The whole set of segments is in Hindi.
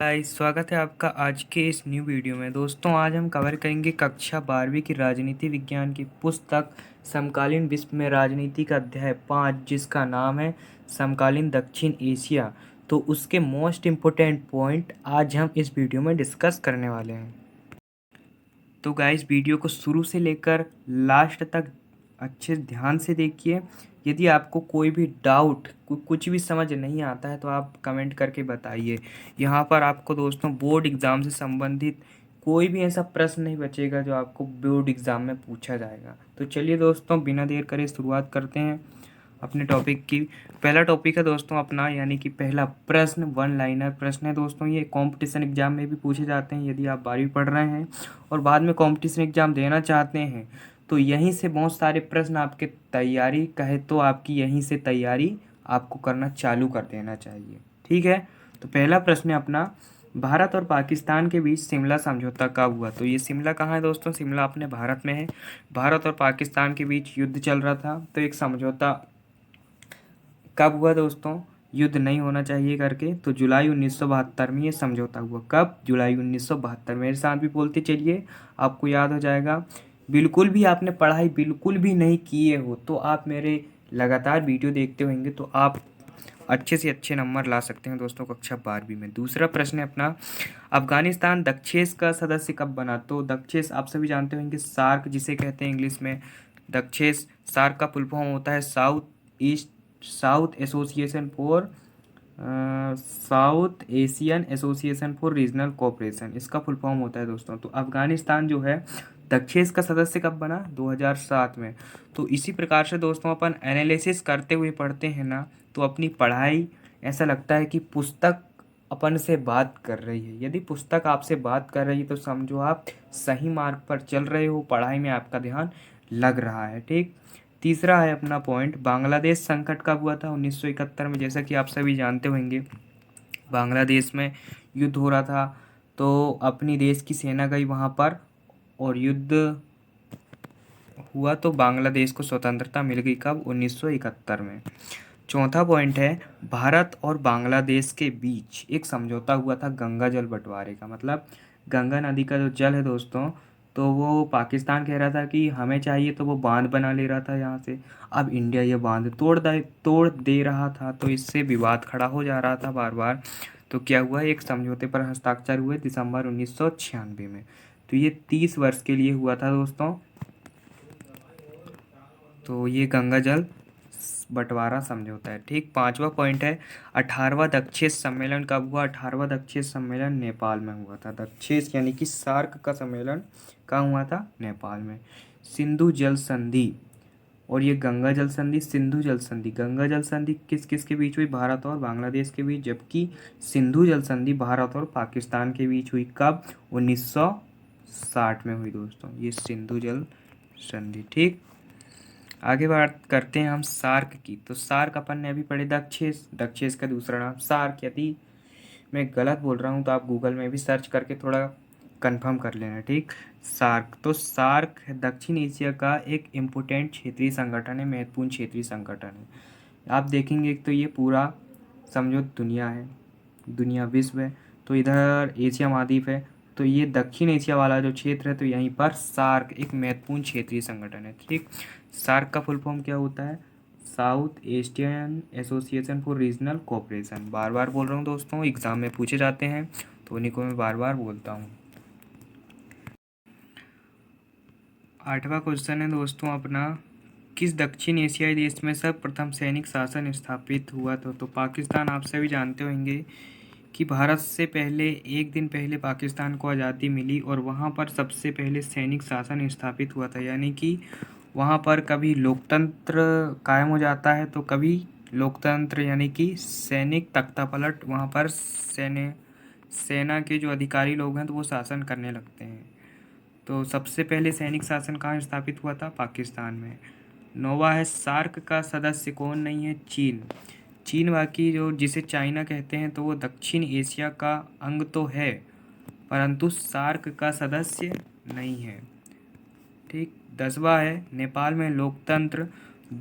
गाइस, स्वागत है आपका आज के इस न्यू वीडियो में। दोस्तों, आज हम कवर करेंगे कक्षा 12वीं की राजनीति विज्ञान की पुस्तक समकालीन विश्व में राजनीति का अध्याय 5, जिसका नाम है समकालीन दक्षिण एशिया। तो उसके मोस्ट इम्पोर्टेंट पॉइंट आज हम इस वीडियो में डिस्कस करने वाले हैं। तो गाइस, वीडियो को शुरू से लेकर लास्ट तक अच्छे ध्यान से देखिए। यदि आपको कोई भी डाउट, कुछ भी समझ नहीं आता है तो आप कमेंट करके बताइए। यहाँ पर आपको दोस्तों बोर्ड एग्ज़ाम से संबंधित कोई भी ऐसा प्रश्न नहीं बचेगा जो आपको बोर्ड एग्ज़ाम में पूछा जाएगा। तो चलिए दोस्तों, बिना देर करे शुरुआत करते हैं अपने टॉपिक की। पहला टॉपिक है दोस्तों अपना, यानी कि पहला प्रश्न वन लाइनर प्रश्न है दोस्तों। ये कंपटीशन एग्जाम में भी पूछे जाते हैं। यदि आप 12वीं पढ़ रहे हैं और बाद में कंपटीशन एग्जाम देना चाहते हैं तो यहीं से बहुत सारे प्रश्न आपके तैयारी कहे तो आपकी यहीं से तैयारी आपको करना चालू कर देना चाहिए। ठीक है, तो पहला प्रश्न है अपना, भारत और पाकिस्तान के बीच शिमला समझौता कब हुआ? तो ये शिमला कहाँ है दोस्तों? शिमला अपने भारत में है। भारत और पाकिस्तान के बीच युद्ध चल रहा था तो एक समझौता कब हुआ दोस्तों? युद्ध नहीं होना चाहिए करके, तो जुलाई 1972 में ये समझौता हुआ। कब? जुलाई 1972। मेरे साथ भी बोलते चलिए, आपको याद हो जाएगा। बिल्कुल भी आपने पढ़ाई बिल्कुल भी नहीं किए हो तो आप मेरे लगातार वीडियो देखते होंगे तो आप अच्छे से अच्छे नंबर ला सकते हैं दोस्तों कक्षा 12वीं में। दूसरा प्रश्न है अपना, अफगानिस्तान दक्षेश का सदस्य कब बना? तो दक्षेश आप सभी जानते होंगे, सार्क जिसे कहते हैं इंग्लिश में। दक्षेश सार्क का फुल फॉर्म होता है south association for south Asian Association for Regional cooperation, इसका फुल फॉर्म होता है दोस्तों। तो अफगानिस्तान जो है दक्षेश का सदस्य कब बना? 2007 में। तो इसी प्रकार से दोस्तों अपन एनालिसिस करते हुए पढ़ते हैं ना, तो अपनी पढ़ाई ऐसा लगता है कि पुस्तक अपन से बात कर रही है। यदि पुस्तक आपसे बात कर रही है तो समझो आप सही मार्ग पर चल रहे हो, पढ़ाई में आपका ध्यान लग रहा है। ठीक, तीसरा है अपना पॉइंट, बांग्लादेश संकट कब हुआ था? 1971 में। जैसा कि आप सभी जानते होंगे, बांग्लादेश में युद्ध हो रहा था तो अपनी देश की सेना गई वहाँ पर और युद्ध हुआ तो बांग्लादेश को स्वतंत्रता मिल गई। कब? 1971 में। चौथा पॉइंट है, भारत और बांग्लादेश के बीच एक समझौता हुआ था गंगा जल बंटवारे का। मतलब गंगा नदी का जो जल है दोस्तों, तो वो पाकिस्तान कह रहा था कि हमें चाहिए, तो वो बांध बना ले रहा था यहाँ से। अब इंडिया ये बांध तोड़ दे रहा था तो इससे विवाद खड़ा हो जा रहा था बार बार। तो क्या हुआ, एक समझौते पर हस्ताक्षर हुए दिसंबर 1996 में। तो ये 30 वर्ष के लिए हुआ था दोस्तों। तो ये गंगा जल बंटवारा समझौता है। ठीक, पांचवा पॉइंट है, 18वां दक्षेश सम्मेलन कब हुआ? 18वां दक्षेश सम्मेलन नेपाल में हुआ था। दक्षेश यानी कि सार्क का सम्मेलन कहाँ हुआ था? नेपाल में। सिंधु जल संधि और ये गंगा जल संधि, सिंधु जल संधि। गंगा जल संधि किस किस के बीच हुई? भारत और बांग्लादेश के बीच। जबकि सिंधु जल संधि भारत और पाकिस्तान के बीच हुई। कब? 1960 में हुई दोस्तों ये सिंधु जल संधि। ठीक, आगे बात करते हैं हम सार्क की। तो सार्क अपन ने अभी पढ़े दक्षेश, दक्षेश का दूसरा नाम सार्क। यदि मैं गलत बोल रहा हूँ तो आप गूगल में भी सर्च करके थोड़ा कंफर्म कर लेना। ठीक, सार्क, तो सार्क दक्षिण एशिया का एक इम्पोर्टेंट क्षेत्रीय संगठन है, महत्वपूर्ण क्षेत्रीय संगठन है। आप देखेंगे तो ये पूरा समझो दुनिया है, दुनिया विश्व है, तो इधर एशिया महाद्वीप है, तो ये दक्षिण एशिया वाला जो क्षेत्र है तो यहीं पर सार्क एक महत्वपूर्ण क्षेत्रीय संगठन है। ठीक, सार्क का फुल फॉर्म क्या होता है? South Asian Association for Regional Cooperation. बार बार बोल रहा हूँ दोस्तों, एग्जाम में पूछे जाते हैं तो उन्हीं को मैं बार बार बोलता हूँ। आठवां क्वेश्चन है दोस्तों अपना, किस दक्षिण एशियाई देश में सर्वप्रथम सैनिक शासन स्थापित हुआ था? तो पाकिस्तान आप सभी जानते होंगे कि भारत से पहले एक दिन पहले पाकिस्तान को आज़ादी मिली और वहाँ पर सबसे पहले सैनिक शासन स्थापित हुआ था। यानी कि वहाँ पर कभी लोकतंत्र कायम हो जाता है तो कभी लोकतंत्र यानी कि सैनिक तख्तापलट, वहाँ पर सेना के जो अधिकारी लोग हैं तो वो शासन करने लगते हैं। तो सबसे पहले सैनिक शासन कहाँ स्थापित हुआ था? पाकिस्तान में। नौवा है, सार्क का सदस्य कौन नहीं है? चीन। चीन बाकी जो जिसे चाइना कहते हैं तो वो दक्षिण एशिया का अंग तो है परंतु सार्क का सदस्य नहीं है। ठीक, 10वां है, नेपाल में लोकतंत्र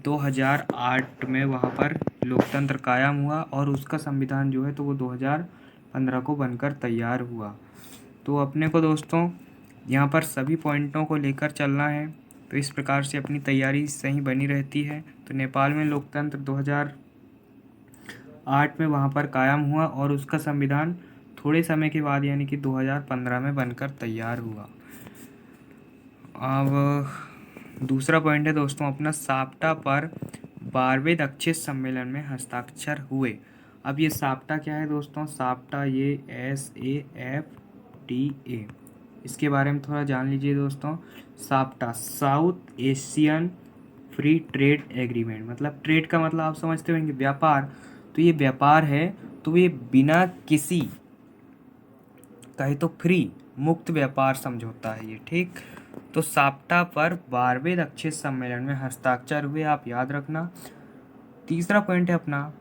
2008 में वहाँ पर लोकतंत्र कायम हुआ और उसका संविधान जो है तो वो 2000 2015 को बनकर तैयार हुआ। तो अपने को दोस्तों यहाँ पर सभी पॉइंटों को लेकर चलना है, तो इस प्रकार से अपनी तैयारी सही बनी रहती है। तो नेपाल में लोकतंत्र 2008 में वहाँ पर कायम हुआ और उसका संविधान थोड़े समय के बाद यानी कि 2015 में बनकर तैयार हुआ। अब दूसरा पॉइंट है दोस्तों अपना, साप्टा पर 12वें दक्षिण सम्मेलन में हस्ताक्षर हुए। अब ये साप्टा क्या है दोस्तों? साप्टा ये SAFTA, इसके बारे में थोड़ा जान लीजिए दोस्तों। SAPTA south Asian free trade agreement, मतलब ट्रेड का मतलब आप समझते होंगे व्यापार, तो ये व्यापार है, तो ये बिना किसी कहे तो फ्री मुक्त व्यापार समझौता है ये, ठीक। तो साप्टा पर 12वें दक्षिण सम्मेलन में हस्ताक्षर हुए, आप याद रखना। तीसरा पॉइंट है अपना,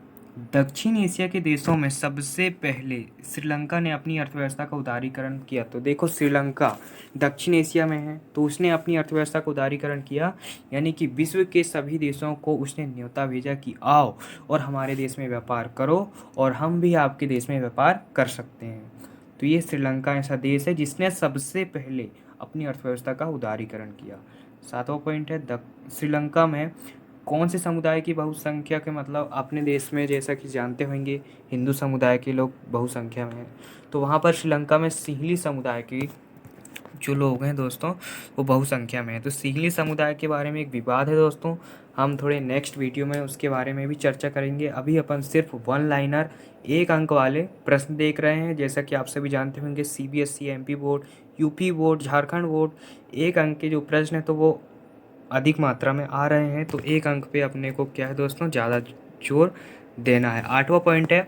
दक्षिण एशिया के देशों में सबसे पहले श्रीलंका ने अपनी अर्थव्यवस्था का उदारीकरण किया। तो देखो श्रीलंका दक्षिण एशिया में है, तो उसने अपनी अर्थव्यवस्था का उदारीकरण किया, यानी कि विश्व के सभी देशों को उसने न्योता भेजा कि आओ और हमारे देश में व्यापार करो और हम भी आपके देश में व्यापार कर सकते हैं। तो ये श्रीलंका ऐसा देश है जिसने सबसे पहले अपनी अर्थव्यवस्था का उदारीकरण किया। सातवां पॉइंट है, श्रीलंका में कौन से समुदाय की बहुसंख्या के, मतलब अपने देश में जैसा कि जानते होंगे हिंदू समुदाय के लोग बहुसंख्या में हैं, तो वहाँ पर श्रीलंका में सिंहली समुदाय की जो लोग हैं दोस्तों वो बहुसंख्या में है। तो सिंहली समुदाय के बारे में एक विवाद है दोस्तों, हम थोड़े नेक्स्ट वीडियो में उसके बारे में भी चर्चा करेंगे। अभी अपन सिर्फ 1 लाइनर 1 अंक वाले प्रश्न देख रहे हैं। जैसा कि आप सभी जानते होंगे CBSE, MP board, UP board, Jharkhand board 1 अंक के जो प्रश्न हैं तो वो अधिक मात्रा में आ रहे हैं, तो 1 अंक पे अपने को क्या है दोस्तों ज़्यादा जोर देना है। 8वां पॉइंट है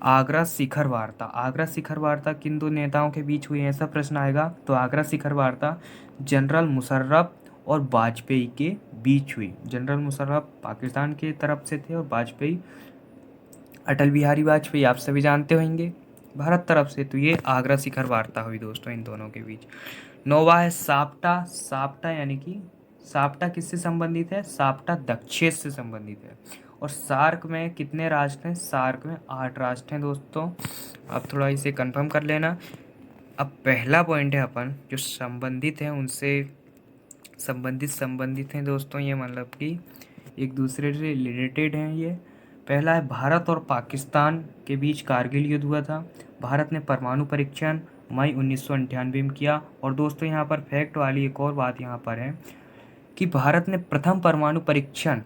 आगरा शिखर वार्ता। आगरा शिखर वार्ता किन दो नेताओं के बीच हुई, ऐसा प्रश्न आएगा। तो आगरा शिखर वार्ता जनरल मुशर्रफ और वाजपेयी के बीच हुई। जनरल मुशर्रफ पाकिस्तान के तरफ से थे और वाजपेयी अटल बिहारी वाजपेयी आप सभी जानते होंगे भारत तरफ से। तो ये आगरा शिखर वार्ता हुई दोस्तों इन दोनों के बीच। 9वां है साप्टा। साप्टा यानी कि साप्टा किससे संबंधित है? साप्टा दक्षिण से संबंधित है। और सार्क में कितने राष्ट्र हैं? सार्क में 8 राष्ट्र हैं दोस्तों, आप थोड़ा इसे कंफर्म कर लेना। अब पहला पॉइंट है अपन जो संबंधित हैं उनसे संबंधित हैं दोस्तों, ये मतलब कि एक दूसरे से रिलेटेड हैं ये। पहला है भारत और पाकिस्तान के बीच कारगिल युद्ध हुआ था। भारत ने परमाणु परीक्षण मई 1998 में किया। और दोस्तों यहाँ पर फैक्ट वाली एक और बात यहाँ पर है कि भारत ने प्रथम परमाणु परीक्षण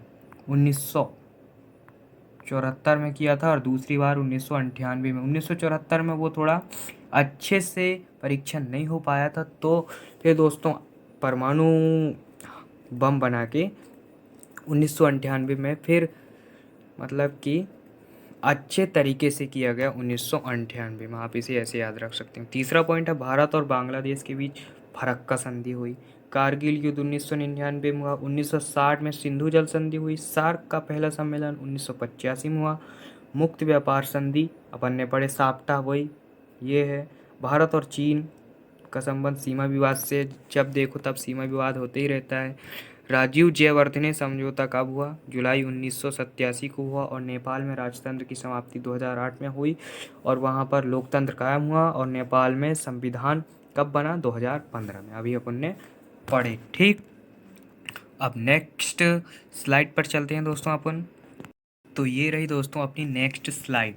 1974 में किया था और दूसरी बार 1998 में। 1974 में वो थोड़ा अच्छे से परीक्षण नहीं हो पाया था, तो फिर दोस्तों परमाणु बम बना के 1998 में फिर मतलब कि अच्छे तरीके से किया गया 1998 में, आप इसे ऐसे याद रख सकते हैं। तीसरा पॉइंट है भारत और बांग्लादेश के बीच फरक्का संधि हुई। कारगिल युद्ध 1999 में हुआ। 1960 में सिंधु जल संधि हुई। सार्क का पहला सम्मेलन 1985 में हुआ। मुक्त व्यापार संधि अपन ने पढ़े साप्टा, वही ये है। भारत और चीन का संबंध सीमा विवाद से, जब देखो तब सीमा विवाद होते ही रहता है। राजीव जयवर्धने समझौता कब हुआ? जुलाई 1987 को हुआ। और नेपाल में राजतंत्र की समाप्ति 2008 में हुई और वहाँ पर लोकतंत्र कायम हुआ। और नेपाल में संविधान कब बना? 2015 में, अभी अपन ने पढ़े, ठीक। अब नेक्स्ट स्लाइड पर चलते हैं दोस्तों अपन। तो ये रही दोस्तों अपनी नेक्स्ट स्लाइड।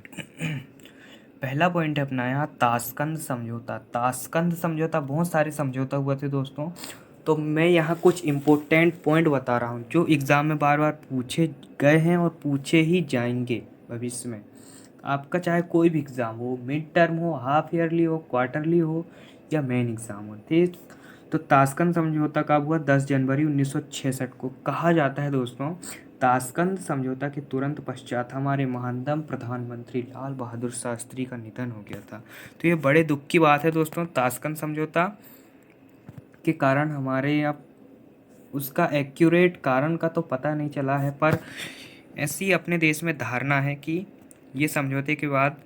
पहला पॉइंट है अपना यहाँ ताशकंद समझौता। ताशकंद समझौता, बहुत सारे समझौता हुए थे दोस्तों, तो मैं यहाँ कुछ इम्पोर्टेंट पॉइंट बता रहा हूँ जो एग्ज़ाम में बार बार पूछे गए हैं और पूछे ही जाएंगे भविष्य में। आपका चाहे कोई भी एग्ज़ाम हो, मिड टर्म हो, हाफ ईयरली हो, क्वार्टरली हो या मेन एग्ज़ाम हो, ठीक। तो ताशकंद समझौता कब हुआ? 10 जनवरी 1966 को। कहा जाता है दोस्तों ताशकंद समझौता के तुरंत पश्चात हमारे महानतम प्रधानमंत्री लाल बहादुर शास्त्री का निधन हो गया था। तो ये बड़े दुख की बात है दोस्तों। ताशकंद समझौता के कारण हमारे अब उसका एक्यूरेट कारण का तो पता नहीं चला है, पर ऐसी अपने देश में धारणा है कि ये समझौते के बाद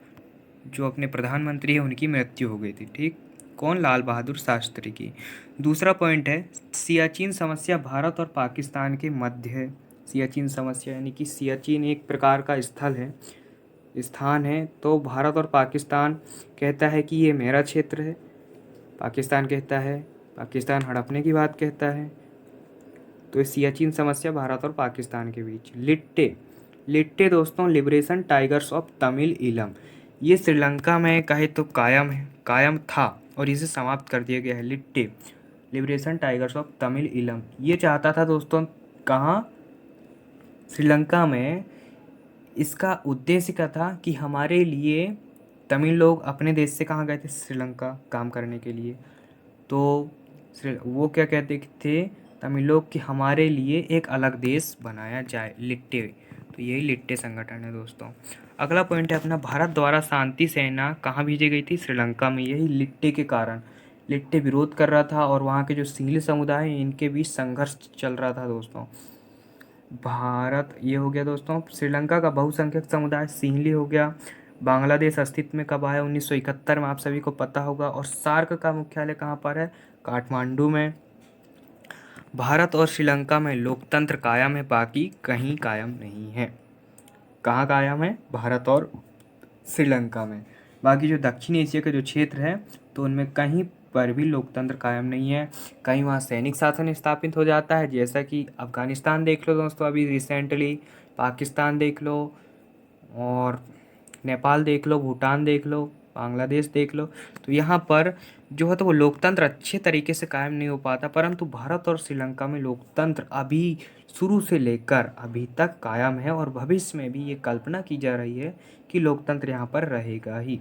जो अपने प्रधानमंत्री हैं उनकी मृत्यु हो गई थी, ठीक। कौन? लाल बहादुर शास्त्री की। दूसरा पॉइंट है सियाचिन समस्या भारत और पाकिस्तान के मध्य है। सियाचिन समस्या यानी कि सियाचिन एक प्रकार का स्थल है, स्थान है, तो भारत और पाकिस्तान कहता है कि ये मेरा क्षेत्र है, पाकिस्तान कहता है, पाकिस्तान हड़पने की बात कहता है। तो सियाचिन समस्या भारत और पाकिस्तान के बीच। लिट्टे, लिट्टे दोस्तों liberation Tigers of Tamil Eelam, ये श्रीलंका में कहे तो कायम है, कायम था और इसे समाप्त कर दिया गया है। LTTE Liberation Tigers of Tamil Eelam, ये चाहता था दोस्तों कहाँ, श्रीलंका में। इसका उद्देश्य क्या था कि हमारे लिए तमिल लोग अपने देश से कहाँ गए थे, श्रीलंका काम करने के लिए। तो वो क्या कहते थे तमिल लोग कि हमारे लिए एक अलग देश बनाया जाए, लिट्टे। तो यही लिट्टे संगठन है दोस्तों। अगला पॉइंट है अपना, भारत द्वारा शांति सेना कहाँ भेजी गई थी, श्रीलंका में, यही लिट्टे के कारण। लिट्टे विरोध कर रहा था और वहाँ के जो सिंहली समुदाय है इनके बीच संघर्ष चल रहा था दोस्तों। भारत ये हो गया दोस्तों। श्रीलंका का बहुसंख्यक समुदाय सिंहली हो गया। बांग्लादेश अस्तित्व में कब आया, 1971 में, आप सभी को पता होगा। और सार्क का मुख्यालय कहाँ पर है, काठमांडू में। भारत और श्रीलंका में लोकतंत्र कायम है, बाकी कहीं कायम नहीं है। कहाँ कायम है, भारत और श्रीलंका में। बाकी जो दक्षिण एशिया के जो क्षेत्र है तो उनमें कहीं पर भी लोकतंत्र कायम नहीं है। कहीं वहाँ सैनिक शासन स्थापित हो जाता है, जैसा कि अफगानिस्तान देख लो दोस्तों अभी रिसेंटली, पाकिस्तान देख लो, और नेपाल देख लो, भूटान देख लो, बांग्लादेश देख लो। तो यहाँ पर जो है तो वो लोकतंत्र अच्छे तरीके से कायम नहीं हो पाता, परंतु भारत और श्रीलंका में लोकतंत्र अभी शुरू से लेकर अभी तक कायम है और भविष्य में भी ये कल्पना की जा रही है कि लोकतंत्र यहाँ पर रहेगा ही।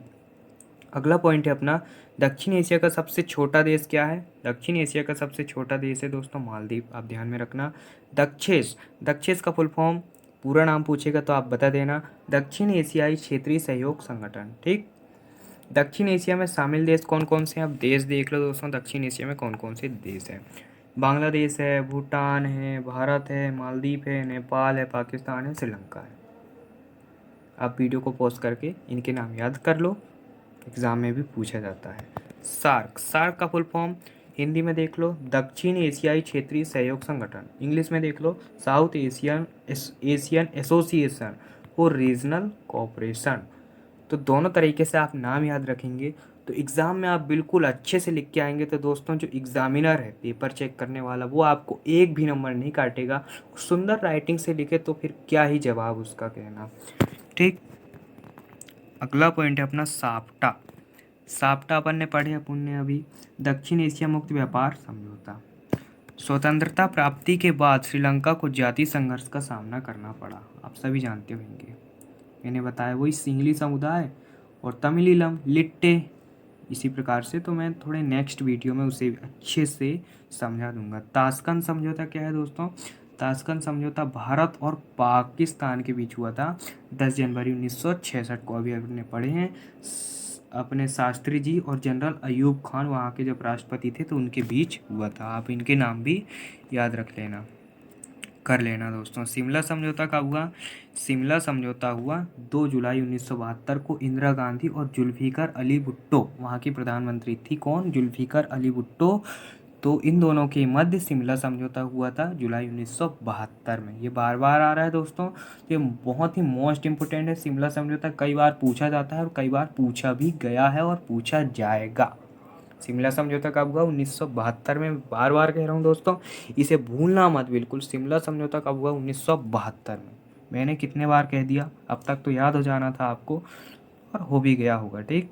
अगला पॉइंट है अपना, दक्षिण एशिया का सबसे छोटा देश क्या है, दक्षिण एशिया का सबसे छोटा देश है दोस्तों मालदीव, आप ध्यान में रखना। दक्षेश, दक्षेश का फुल फॉर्म पूरा नाम पूछेगा तो आप बता देना, दक्षिण एशियाई क्षेत्रीय सहयोग संगठन, ठीक। दक्षिण एशिया में शामिल देश कौन कौन से हैं, अब देश देख लो दोस्तों, दक्षिण एशिया में कौन कौन से देश हैं। बांग्लादेश है, भूटान है, भारत है, मालदीव है, नेपाल है, पाकिस्तान है, श्रीलंका है। आप वीडियो को पॉज करके इनके नाम याद कर लो, एग्ज़ाम में भी पूछा जाता है। सार्क, सार्क का फुल फॉर्म हिंदी में देख लो दक्षिण एशियाई क्षेत्रीय सहयोग संगठन, इंग्लिश में देख लो South Asian Asian Association for Regional Cooperation. तो दोनों तरीके से आप नाम याद रखेंगे तो एग्ज़ाम में आप बिल्कुल अच्छे से लिख के आएंगे। तो दोस्तों जो एग्ज़ामिनर है, पेपर चेक करने वाला, वो आपको एक भी नंबर नहीं काटेगा। सुंदर राइटिंग से लिखे तो फिर क्या ही जवाब उसका कहना, ठीक। अगला पॉइंट है अपना साप्टा, साप्टा अपन ने पढ़े अपन ने अभी, दक्षिण एशिया मुक्त व्यापार समझौता। स्वतंत्रता प्राप्ति के बाद श्रीलंका को जातीय संघर्ष का सामना करना पड़ा, आप सभी जानते होंगे, मैंने बताया वही सिंहली समुदाय और तमिलीलम, लिट्टे, इसी प्रकार से। तो मैं थोड़े नेक्स्ट वीडियो में उसे अच्छे से समझा दूंगा। ताशकंद समझौता क्या है दोस्तों, ताशकंद समझौता भारत और पाकिस्तान के बीच हुआ था 10 जनवरी 1966 को, अभी अपने पढ़े हैं। अपने शास्त्री जी और जनरल अयूब खान वहाँ के जब राष्ट्रपति थे तो उनके बीच हुआ था, आप इनके नाम भी याद रख लेना, कर लेना दोस्तों। शिमला समझौता कब हुआ, शिमला समझौता हुआ 2 जुलाई 1972 को, इंदिरा गांधी और जुल्फिकार अली भुट्टो वहाँ की प्रधानमंत्री थी, कौन, जुल्फिकार अली भुट्टो। तो इन दोनों के मध्य शिमला समझौता हुआ था जुलाई 1972 में। ये बार बार आ रहा है दोस्तों, ये बहुत ही मोस्ट इम्पोर्टेंट है। शिमला समझौता कई बार पूछा जाता है और कई बार पूछा भी गया है और पूछा जाएगा। शिमला समझौता कब हुआ, 1972 में, बार बार कह रहा हूँ दोस्तों, इसे भूलना मत बिल्कुल। शिमला समझौता कब हुआ, 1972 में। मैंने कितने बार कह दिया, अब तक तो याद हो जाना था आपको और हो भी गया होगा, ठीक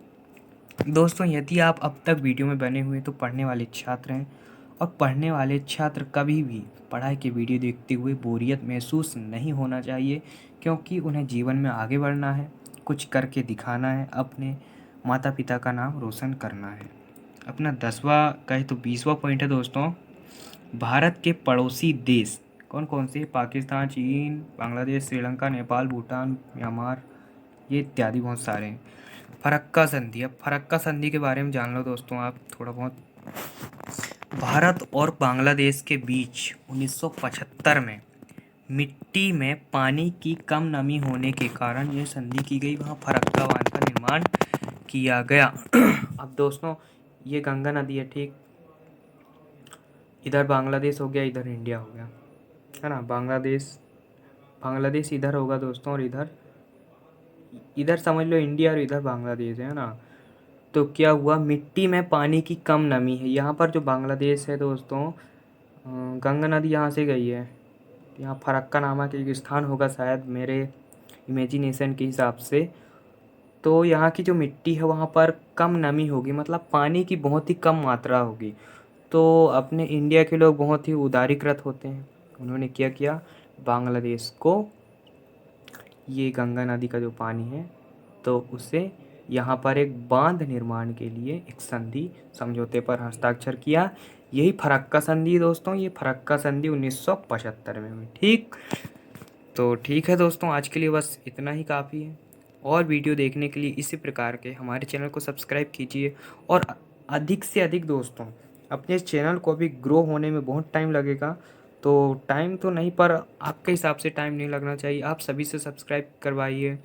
दोस्तों। यदि आप अब तक वीडियो में बने हुए तो पढ़ने वाले छात्र हैं, और पढ़ने वाले छात्र कभी भी पढ़ाई की वीडियो देखते हुए बोरियत महसूस नहीं होना चाहिए, क्योंकि उन्हें जीवन में आगे बढ़ना है, कुछ करके दिखाना है, अपने माता पिता का नाम रोशन करना है। अपना 10वां कहे तो 20वां पॉइंट है दोस्तों, भारत के पड़ोसी देश कौन कौन से, पाकिस्तान, चीन, बांग्लादेश, श्रीलंका, नेपाल, भूटान, म्यांमार, ये इत्यादि बहुत सारे हैं। फरक्का संधि, अब फरक्का संधि के बारे में जान लो दोस्तों आप थोड़ा बहुत। भारत और बांग्लादेश के बीच 1975 में मिट्टी में पानी की कम नमी होने के कारण यह संधि की गई, वहाँ फरक्का बांध का निर्माण किया गया। अब दोस्तों ये गंगा नदी है, ठीक, इधर बांग्लादेश हो गया, इधर इंडिया हो गया, है ना। बांग्लादेश, बांग्लादेश इधर होगा दोस्तों और इधर इधर समझ लो इंडिया और इधर बांग्लादेश है ना। तो क्या हुआ, मिट्टी में पानी की कम नमी है। यहाँ पर जो बांग्लादेश है दोस्तों, गंगा नदी यहाँ से गई है। यहाँ फरक्का नामक एक स्थान होगा शायद, मेरे इमेजिनेशन के हिसाब से। तो यहाँ की जो मिट्टी है वहाँ पर कम नमी होगी, मतलब पानी की बहुत ही कम मात्रा होगी। तो अपने इंडिया के लोग बहुत ही उदारीकृत होते हैं। उन्होंने क्या किया, बांग्लादेश को ये गंगा नदी का जो पानी है तो उसे यहाँ पर एक बांध निर्माण के लिए एक संधि समझौते पर हस्ताक्षर किया। यही फरक्का संधि दोस्तों, ये फरक्का संधि 1975 में हुई। ठीक, तो ठीक है दोस्तों, आज के लिए बस इतना ही काफ़ी है। और वीडियो देखने के लिए इसी प्रकार के हमारे चैनल को सब्सक्राइब कीजिए। और अधिक से अधिक दोस्तों, अपने चैनल को अभी ग्रो होने में बहुत टाइम लगेगा, तो टाइम तो नहीं पर आपके हिसाब से टाइम नहीं लगना चाहिए। आप सभी से सब्सक्राइब करवाइए,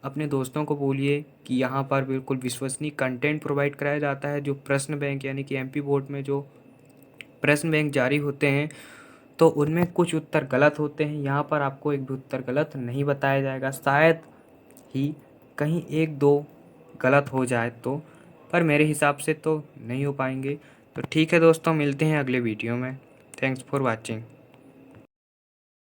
अपने दोस्तों को बोलिए कि यहाँ पर बिल्कुल विश्वसनीय कंटेंट प्रोवाइड कराया जाता है। जो प्रश्न बैंक यानी कि एमपी बोर्ड में जो प्रश्न बैंक जारी होते हैं तो उनमें कुछ उत्तर गलत होते हैं। यहाँ पर आपको एक भी उत्तर गलत नहीं बताया जाएगा, शायद ही कहीं एक दो गलत हो जाए तो, पर मेरे हिसाब से तो नहीं हो पाएंगे। तो ठीक है दोस्तों, मिलते हैं अगले वीडियो में। Thanks for watching.